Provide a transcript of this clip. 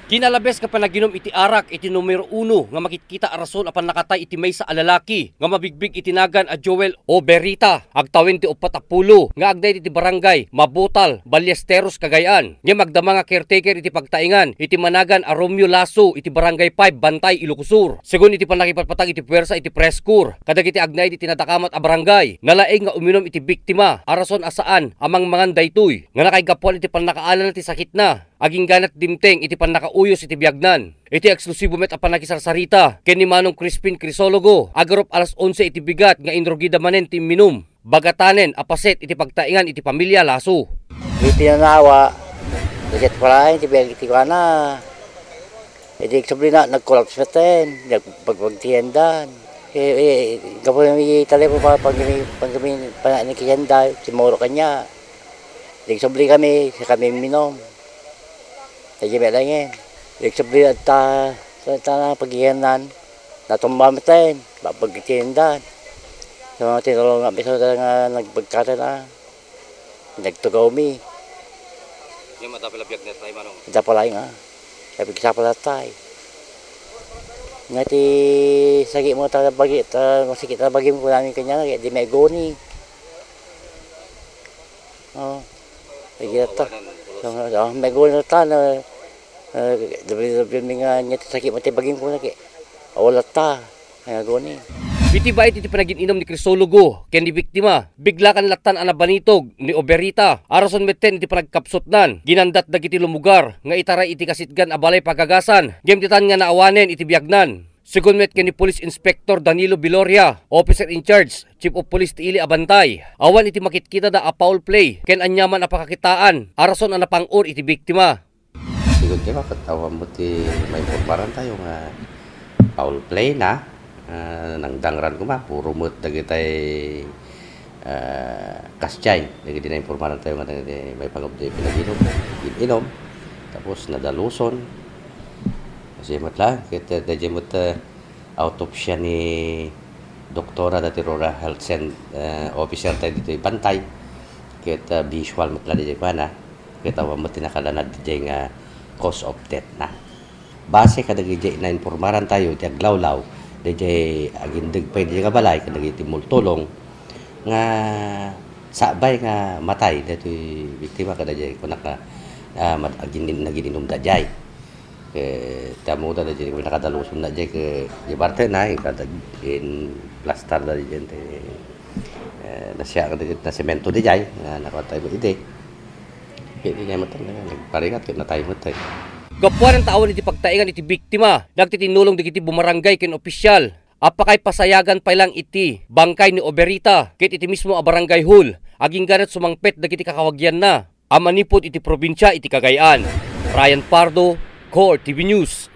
Kinalabes ka panaginom iti arak iti numero 1 nga makikita arason apan nakatay iti may sa alalaki nga mabigbig itinagan a Joel o Berita agtawin ti 40 nga agday iti barangay Mabutal, Ballesteros, Cagayan. Nga magdama nga caretaker iti pagtaingan iti managan a Romeo Lasso iti barangay 5 Bantay, Ilocos Sur. Segun iti panakipatpatag iti puwersa iti Preskur kadag iti agnay iti tinatakamat a barangay nalaeng nga uminom iti biktima arason asaan amang mangan daytoy nga nakaigapuan iti panakaalan iti sakit na aging ganat dimteng iti panakauyos iti biagnan. Iti eksklusibo met apan nakisarsarita ken ni Manong Crispin Crisologo agarop alas 11 iti bigat nga indrogida manen ti minum bagatanen apaset iti pagtaingan iti pamilya Lasso. Iti nanawa diket pala iti biag iti kana iti sabli na nag-collapse natin nagpagtiendan gapon mi telepo pa pag kami pananikiyenda si Moro kanya iti sabli kami minom. Jadi bedanya, ekspedisi ta pagianan, natumba meten, bapak kecindan, sama tinolong nggak bisa dengan nagbagkata na, nagtugomi. Yung matapil biag net tayo manong. Kita pala nga, tapi kita pala tayo. Ngati sakit mo ta bagi masih kita bagi mo namin kanya di megoni. Oh, lagi ta. Megoni ta na lebih nga nyati sakit mati baging ko lagi. Awala ta megoni. Iti bait iti panagin-inom ni Crisologo ken di biktima bigla kan latan ana banitog ni Oberita arason metten iti panagkapsotnan ginandat dagiti lumugar nga itaray iti kasitgan a balay pagagasan gem titan nga naawanen iti biagnan. Sigon met ken ni Police Inspector Danilo Biloria, Officer in Charge, Chief of Police ti Ili Abantay. Awan iti makitkita da a foul play ken anyaman a pakakitaan arason ana pang-or iti biktima. Sigon ti makatawa mo ti may porbaran tayo nga foul play na. Nang dangran ko puro mo't dagitay kasyay dagiti na informaran tayo nga may pagabdi pinaginom tapos nadaluson kasi matla kita dadya mo't autopsya ni doktora dati Rora Health Officer tayo dito Bantay kita visual matla dadya pa na kita mo't tinakalanad dadya nga cause of death na base kadagiti na informaran tayo tiaglawlaw DJ agindig pa di nga balay kadagi ti multulong nga sabay nga matay dito biktima kadagi kunak na nagininom dajay tamo da dajay nakadaluson na jay ke ibarte na kadag in plaster da gente nasya kadagi na semento dajay nakatay mo ide kaya niya matay nagparigat na tayo matay. Gapuan ang taon iti pagtaingan iti biktima, nagtitinulong digiti bumarangay ken opisyal. Apakay pasayagan pa lang iti bangkay ni Oberita, ket iti mismo a barangay hall, aging ganat sumangpet dagiti kakawagyan na. Amanipod iti probinsya iti Cagayan. Ryan Pardo, Core TV News.